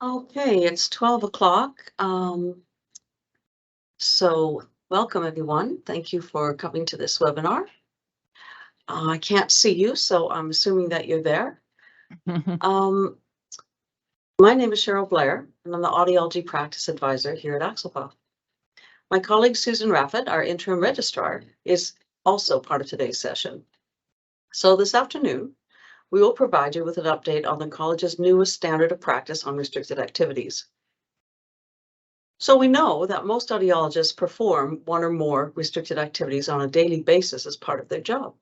Okay, it's 12 o'clock. So welcome everyone. Thank you for coming to this webinar. I can't see you, so I'm assuming that you're there. Um, my name is Cheryl Blair, and I'm the Audiology Practice Advisor here at ACSLPA. My colleague Susan Rafaat, our Interim Registrar, is also part of today's session. So this afternoon, we will provide you with an update on the college's newest standard of practice on restricted activities. So we know that most audiologists perform one or more restricted activities on a daily basis as part of their job.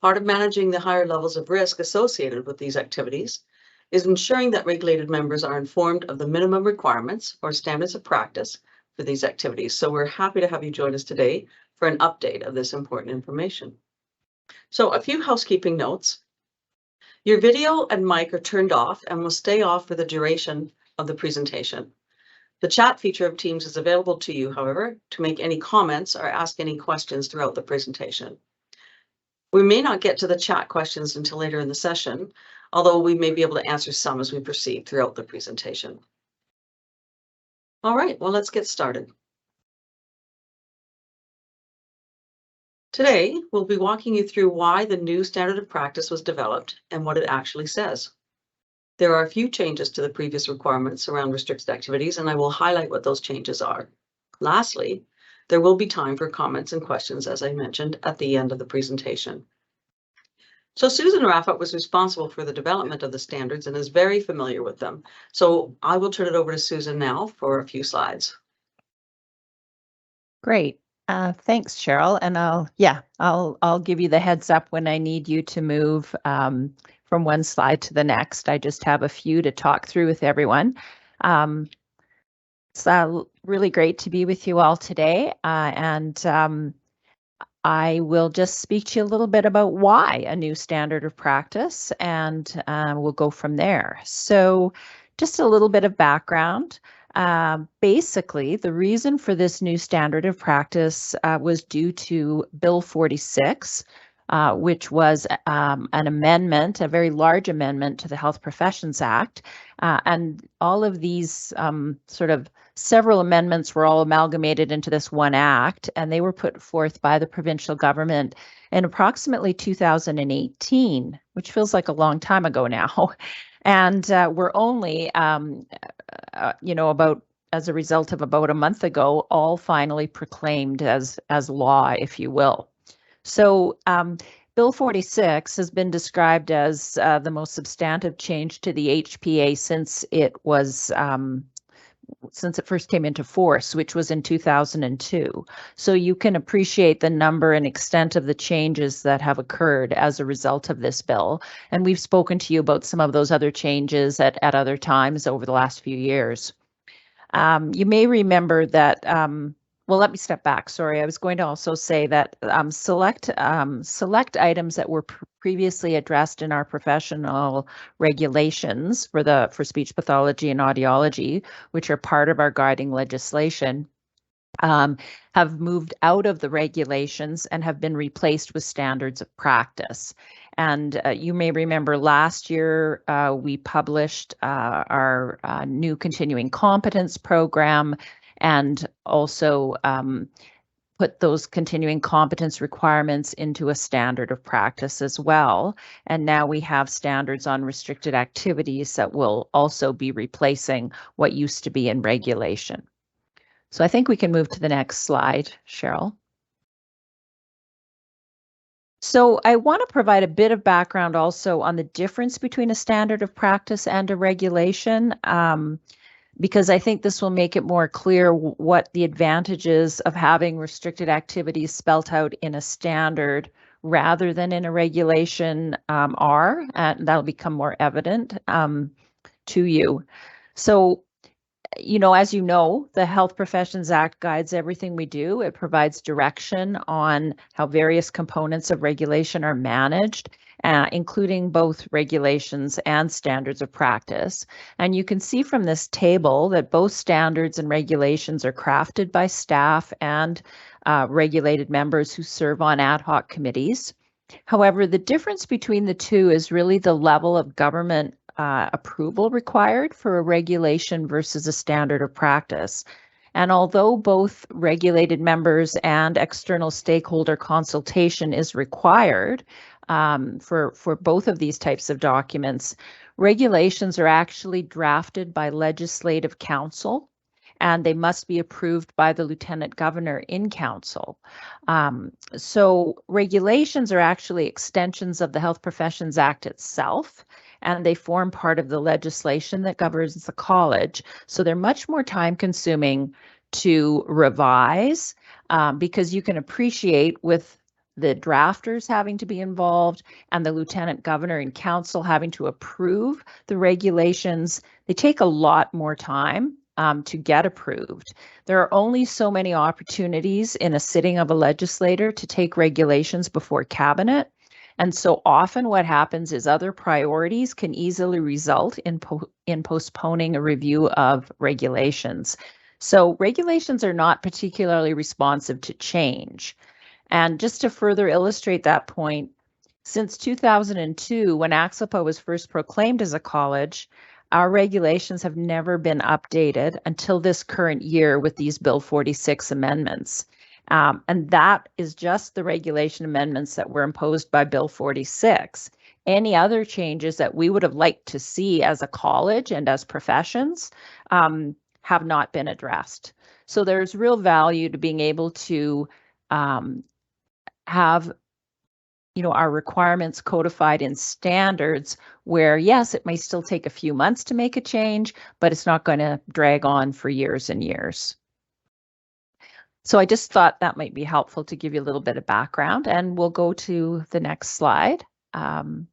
Part of managing the higher levels of risk associated with these activities is ensuring that regulated members are informed of the minimum requirements or standards of practice for these activities. So we're happy to have you join us today for an update of this important information. So a few housekeeping notes. Your video and mic are turned off and will stay off for the duration of the presentation. The chat feature of Teams is available to you, however, to make any comments or ask any questions throughout the presentation. We may not get to the chat questions until later in the session, although we may be able to answer some as we proceed throughout the presentation. All right, well, let's get started. Today, we'll be walking you through why the new standard of practice was developed and what it actually says. There are a few changes to the previous requirements around restricted activities, and I will highlight what those changes are. Lastly, there will be time for comments and questions, as I mentioned, at the end of the presentation. So Susan Rafaat was responsible for the development of the standards and is very familiar with them. So I will turn it over to Susan now for a few slides. Great. Thanks, Cheryl. And I'll give you the heads up when I need you to move from one slide to the next. I just have a few to talk through with everyone. It's really great to be with you all today. And I will just speak to you a little bit about why a new standard of practice, and we'll go from there. So just a little bit of background. Basically, the reason for this new standard of practice was due to Bill 46, which was an amendment, a very large amendment to the Health Professions Act. And all of these sort of several amendments were all amalgamated into this one act, and they were put forth by the provincial government in approximately 2018, which feels like a long time ago now. And we're only, about as a result of about a month ago, all finally proclaimed as law, if you will. So Bill 46 has been described as the most substantive change to the HPA since it first came into force, which was in 2002. So you can appreciate the number and extent of the changes that have occurred as a result of this bill. And we've spoken to you about some of those other changes at other times over the last few years. You may remember that, well, let me step back. Sorry, I was going to also say that select items that were previously addressed in our professional regulations for speech pathology and audiology, which are part of our guiding legislation, have moved out of the regulations and have been replaced with standards of practice. And you may remember last year we published our new continuing competence program, and also put those continuing competence requirements into a standard of practice as well. And now we have standards on restricted activities that will also be replacing what used to be in regulation. So I think we can move to the next slide, Cheryl. So I want to provide a bit of background also on the difference between a standard of practice and a regulation, because I think this will make it more clear what the advantages of having restricted activities spelt out in a standard rather than in a regulation are, and that'll become more evident to you. So, as you know, the Health Professions Act guides everything we do. It provides direction on how various components of regulation are managed, including both regulations and standards of practice. And you can see from this table that both standards and regulations are crafted by staff and regulated members who serve on ad hoc committees. However, the difference between the two is really the level of government approval required for a regulation versus a standard of practice. And although both regulated members and external stakeholder consultation is required for both of these types of documents, regulations are actually drafted by Legislative Council, and they must be approved by the Lieutenant Governor in Council. So regulations are actually extensions of the Health Professions Act itself, and they form part of the legislation that governs the college. So they're much more time consuming to revise because you can appreciate with the drafters having to be involved and the Lieutenant Governor and Council having to approve the regulations, they take a lot more time to get approved. There are only so many opportunities in a sitting of a legislator to take regulations before cabinet. And so often what happens is other priorities can easily result in postponing a review of regulations. So regulations are not particularly responsive to change. And just to further illustrate that point, since 2002, when ACSLPA was first proclaimed as a college, our regulations have never been updated until this current year with these Bill 46 amendments. And that is just the regulation amendments that were imposed by Bill 46. Any other changes that we would have liked to see as a college and as professions have not been addressed. So there's real value to being able to have our requirements codified in standards where, yes, it may still take a few months to make a change, but it's not going to drag on for years and years. So I just thought that might be helpful to give you a little bit of background, and we'll go to the next slide. The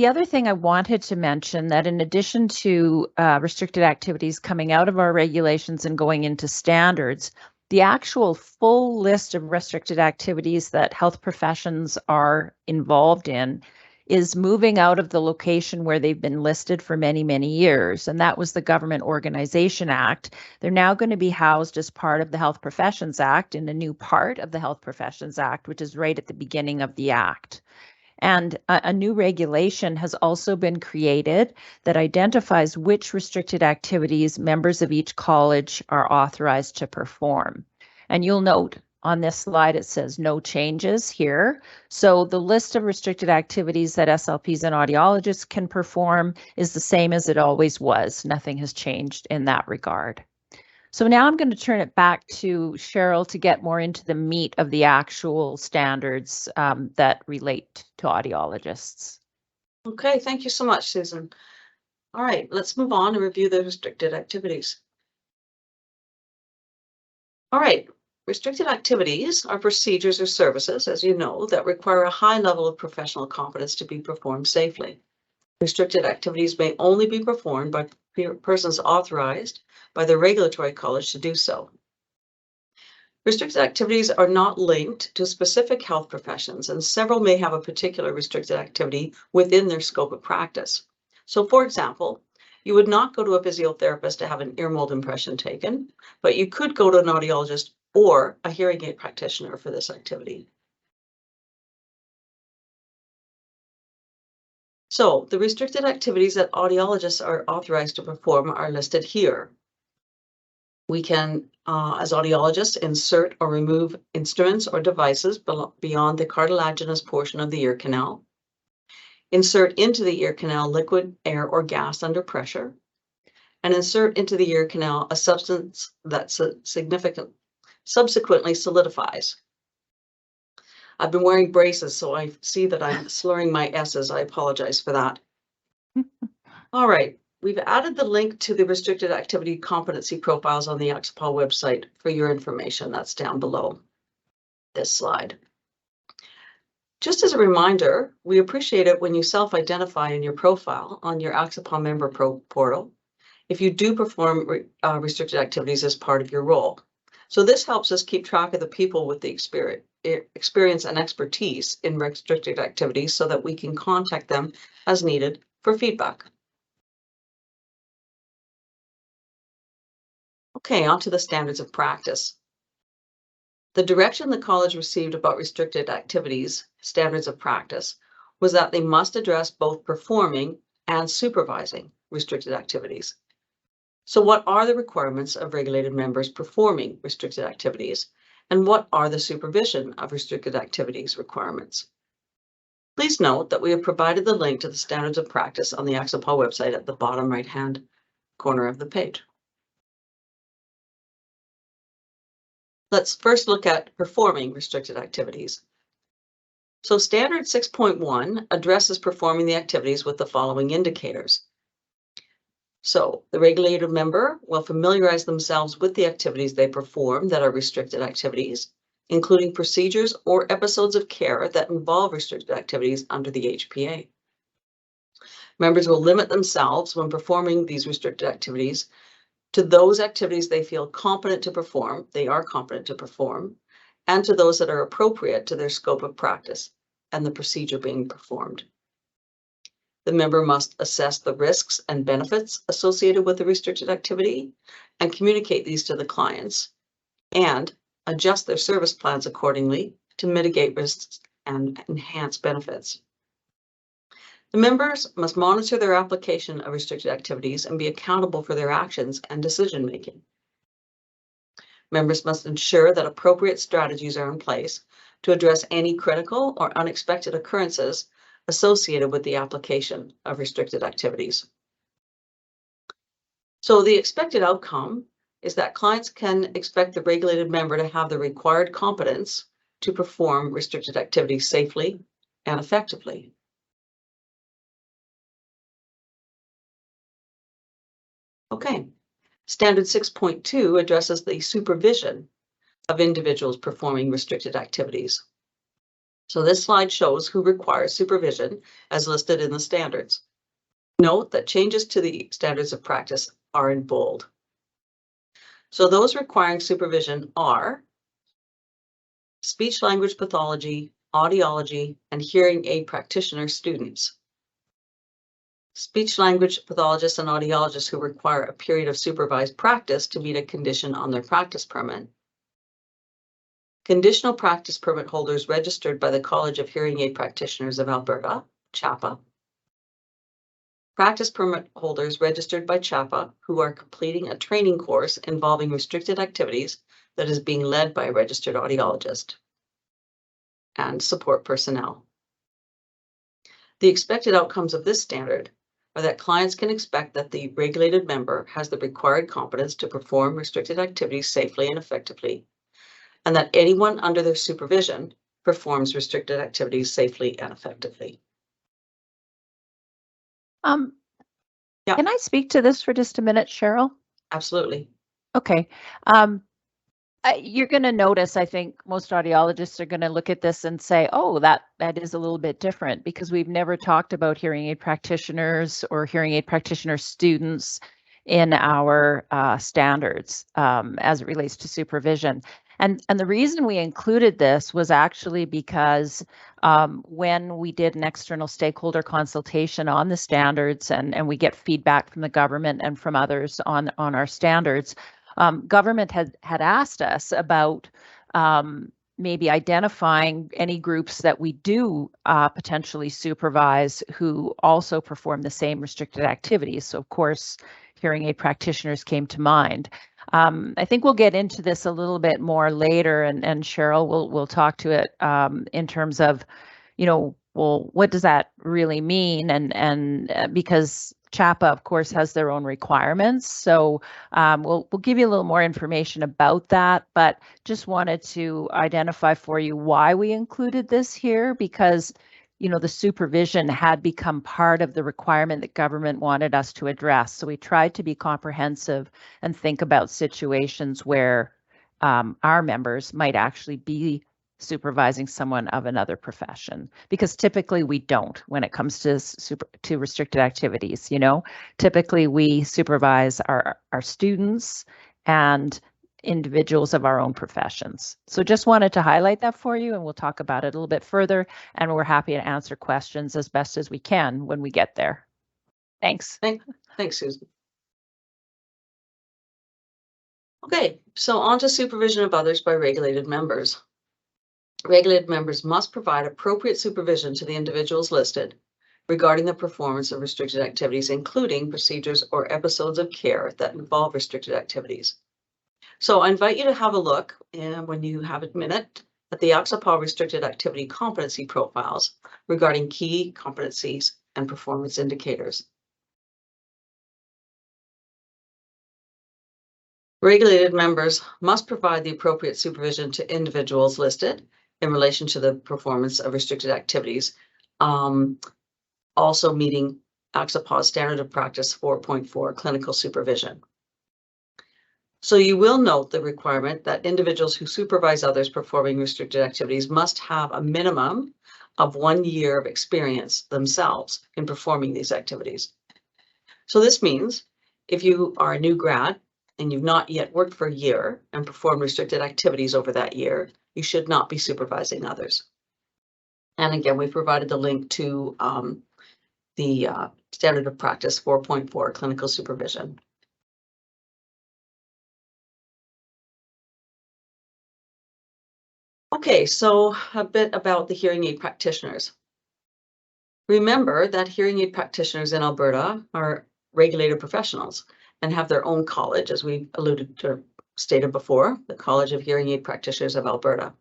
other thing I wanted to mention that in addition to restricted activities coming out of our regulations and going into standards, the actual full list of restricted activities that health professions are involved in is moving out of the location where they've been listed for many, many years, and that was the Government Organization Act. They're now going to be housed as part of the Health Professions Act in a new part of the Health Professions Act, which is right at the beginning of the Act. And a new regulation has also been created that identifies which restricted activities members of each college are authorized to perform. And you'll note on this slide, it says no changes here. So the list of restricted activities that SLPs and audiologists can perform is the same as it always was. Nothing has changed in that regard. So now I'm going to turn it back to Cheryl to get more into the meat of the actual standards that relate to audiologists. Okay, thank you so much, Susan. All right, let's move on and review the restricted activities. All right, restricted activities are procedures or services, as you know, that require a high level of professional competence to be performed safely. Restricted activities may only be performed by persons authorized by the regulatory college to do so. Restricted activities are not linked to specific health professions, and several may have a particular restricted activity within their scope of practice. So, for example, you would not go to a physiotherapist to have an ear mold impression taken, but you could go to an audiologist or a hearing aid practitioner for this activity. So, the restricted activities that audiologists are authorized to perform are listed here. We can, as audiologists, insert or remove instruments or devices beyond the cartilaginous portion of the ear canal. Insert into the ear canal liquid, air, or gas under pressure. And insert into the ear canal a substance that subsequently solidifies. I've been wearing braces, so I see that I'm slurring my S's. I apologize for that. All right. We've added the link to the restricted activity competency profiles on the ACSLPA website for your information. That's down below this slide. Just as a reminder, we appreciate it when you self-identify in your profile on your ACSLPA member portal if you do perform restricted activities as part of your role. So this helps us keep track of the people with the experience and expertise in restricted activities so that we can contact them as needed for feedback. Okay, on to the standards of practice. The direction the college received about restricted activities, standards of practice, was that they must address both performing and supervising restricted activities. So what are the requirements of regulated members performing restricted activities? And what are the supervision of restricted activities requirements? Please note that we have provided the link to the standards of practice on the ACSLPA website at the bottom right-hand corner of the page. Let's first look at performing restricted activities. So standard 6.1 addresses performing the activities with the following indicators. So the regulated member will familiarize themselves with the activities they perform that are restricted activities, including procedures or episodes of care that involve restricted activities under the HPA. Members will limit themselves when performing these restricted activities to those activities they feel competent to perform, and to those that are appropriate to their scope of practice and the procedure being performed. The member must assess the risks and benefits associated with the restricted activity and communicate these to the clients and adjust their service plans accordingly to mitigate risks and enhance benefits. The members must monitor their application of restricted activities and be accountable for their actions and decision-making. Members must ensure that appropriate strategies are in place to address any critical or unexpected occurrences associated with the application of restricted activities. So the expected outcome is that clients can expect the regulated member to have the required competence to perform restricted activities safely and effectively. Okay, standard 6.2 addresses the supervision of individuals performing restricted activities. So this slide shows who requires supervision as listed in the standards. Note that changes to the standards of practice are in bold. So those requiring supervision are speech language pathology, audiology, and hearing aid practitioner students. Speech language pathologists and audiologists who require a period of supervised practice to meet a condition on their practice permit. Conditional practice permit holders registered by the College of Hearing Aid Practitioners of Alberta, CHAPA. Practice permit holders registered by CHAPA who are completing a training course involving restricted activities that is being led by a registered audiologist. And support personnel. The expected outcomes of this standard are that clients can expect that the regulated member has the required competence to perform restricted activities safely and effectively, and that anyone under their supervision performs restricted activities safely and effectively. Yeah. Can I speak to this for just a minute, Cheryl? Absolutely. Okay. You're going to notice, I think most audiologists are going to look at this and say, oh, that is a little bit different because we've never talked about hearing aid practitioners or hearing aid practitioner students in our standards as it relates to supervision. And the reason we included this was actually because when we did an external stakeholder consultation on the standards and we get feedback from the government and from others on our standards, government had asked us about maybe identifying any groups that we do potentially supervise who also perform the same restricted activities. So of course, hearing aid practitioners came to mind. I think we'll get into this a little bit more later, and Cheryl will talk to it in terms of, well, what does that really mean? And because CHAPA, of course, has their own requirements. So we'll give you a little more information about that, but just wanted to identify for you why we included this here, because the supervision had become part of the requirement that government wanted us to address. So we tried to be comprehensive and think about situations where our members might actually be supervising someone of another profession, because typically we don't when it comes to restricted activities. Typically we supervise our students and individuals of our own professions. So just wanted to highlight that for you, and we'll talk about it a little bit further, and we're happy to answer questions as best as we can when we get there. Thanks. Thanks, Susan. Okay, so on to supervision of others by regulated members. regulated members must provide appropriate supervision to the individuals listed regarding the performance of restricted activities, including procedures or episodes of care that involve restricted activities. So I invite you to have a look, and when you have a minute, at the ACSLPA restricted activity competency profiles regarding key competencies and performance indicators. Regulated members must provide the appropriate supervision to individuals listed in relation to the performance of restricted activities, also meeting ACSLPA's standard of practice 4.4 clinical supervision. So you will note the requirement that individuals who supervise others performing restricted activities must have a minimum of 1 year of experience themselves in performing these activities. So this means if you are a new grad and you've not yet worked for a year and performed restricted activities over that year, you should not be supervising others. And again, we provided the link to the standard of practice 4.4 clinical supervision. Okay, so a bit about the hearing aid practitioners. Remember that hearing aid practitioners in Alberta are regulated professionals and have their own college, as we alluded to, stated before, the College of Hearing Aid Practitioners of Alberta.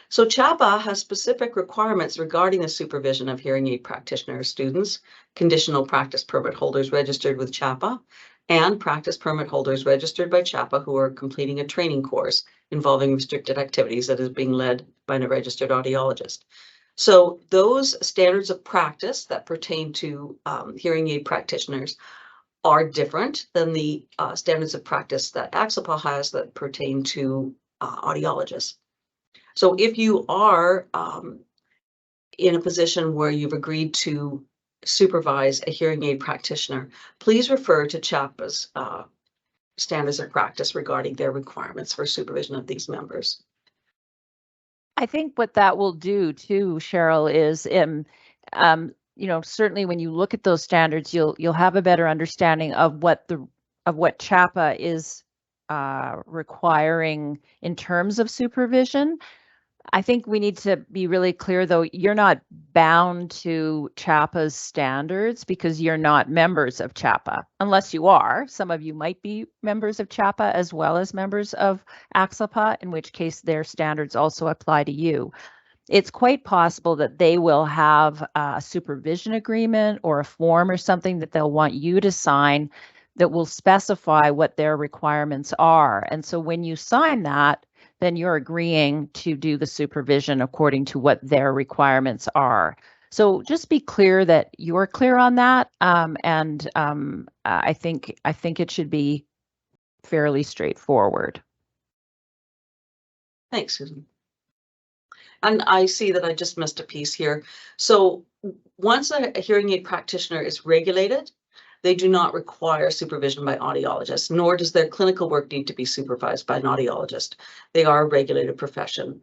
So CHAPA has specific requirements regarding the supervision of hearing aid practitioner students, conditional practice permit holders registered with CHAPA, and practice permit holders registered by CHAPA who are completing a training course involving restricted activities that is being led by a registered audiologist. So those standards of practice that pertain to hearing aid practitioners are different than the standards of practice that ACSLPA has that pertain to audiologists. So if you are in a position where you've agreed to supervise a hearing aid practitioner, please refer to CHAPA's standards of practice regarding their requirements for supervision of these members. I think what that will do too, Cheryl, is certainly when you look at those standards, you'll have a better understanding of what CHAPA is requiring in terms of supervision. I think we need to be really clear, though, you're not bound to CHAPA's standards because you're not members of CHAPA, unless you are. Some of you might be members of CHAPA as well as members of ACSLPA, in which case their standards also apply to you. It's quite possible that they will have a supervision agreement or a form or something that they'll want you to sign that will specify what their requirements are. And so when you sign that, then you're agreeing to do the supervision according to what their requirements are. So just be clear that you're clear on that. I think it should be fairly straightforward. Thanks, Susan. And I see that I just missed a piece here. So once a hearing aid practitioner is regulated, they do not require supervision by audiologists, nor does their clinical work need to be supervised by an audiologist. They are a regulated profession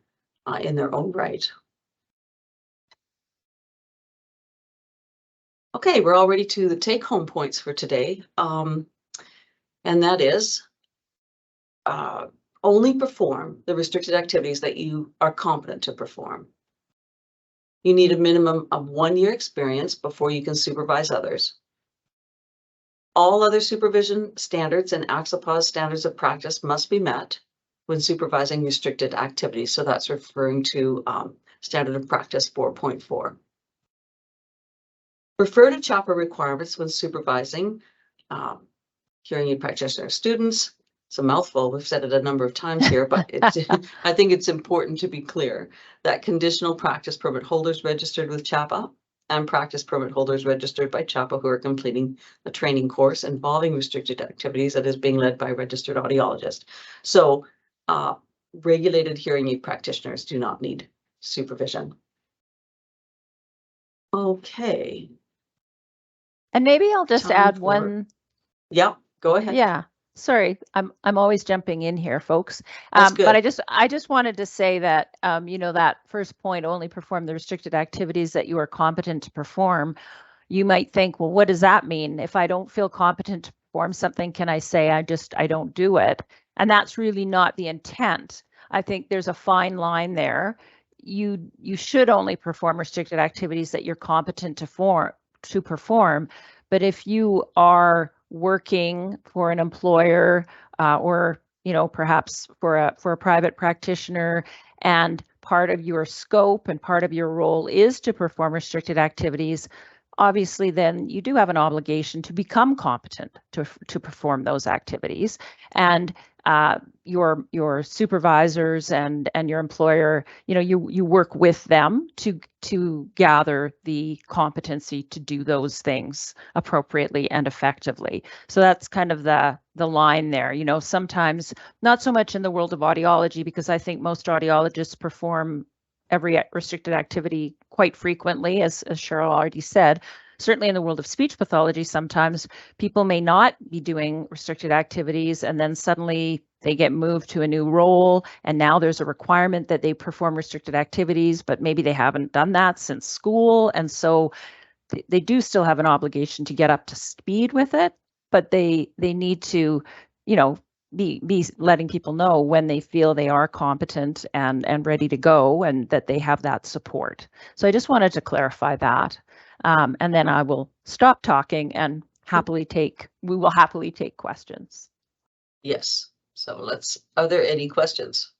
in their own right. Okay, we're already to the take-home points for today, and that is only perform the restricted activities that you are competent to perform. You need a minimum of 1 year experience before you can supervise others. All other supervision standards and ACSLPA's standards of practice must be met when supervising restricted activities. So that's referring to standard of practice 4.4. Refer to CHAPA requirements when supervising hearing aid practitioner students. It's a mouthful. We've said it a number of times here, but I think it's important to be clear that conditional practice permit holders registered with CHAPA and practice permit holders registered by CHAPA who are completing a training course involving restricted activities that is being led by a registered audiologist. So regulated hearing aid practitioners do not need supervision. Okay. And maybe I'll just add one. Yeah, go ahead. Yeah. Sorry, I'm always jumping in here, folks. That's good. But I just wanted to say that that first point, only perform the restricted activities that you are competent to perform. You might think, well, what does that mean? If I don't feel competent to perform something, can I say I don't do it? And that's really not the intent. I think there's a fine line there. you should only perform restricted activities that you're competent to perform. But if you are working for an employer or perhaps for a private practitioner, and part of your scope and part of your role is to perform restricted activities, obviously then you do have an obligation to become competent to perform those activities. And your supervisors and your employer, you work with them to gather the competency to do those things appropriately and effectively. So that's kind of the line there. Sometimes not so much in the world of audiology, because I think most audiologists perform every restricted activity quite frequently, as Cheryl already said. Certainly in the world of speech pathology, sometimes people may not be doing restricted activities, and then suddenly they get moved to a new role, and now there's a requirement that they perform restricted activities, but maybe they haven't done that since school. And so they do still have an obligation to get up to speed with it, but they need to, be letting people know when they feel they are competent and ready to go, and that they have that support. So I just wanted to clarify that. And then I will stop talking and we will happily take questions. Yes. So are there any questions?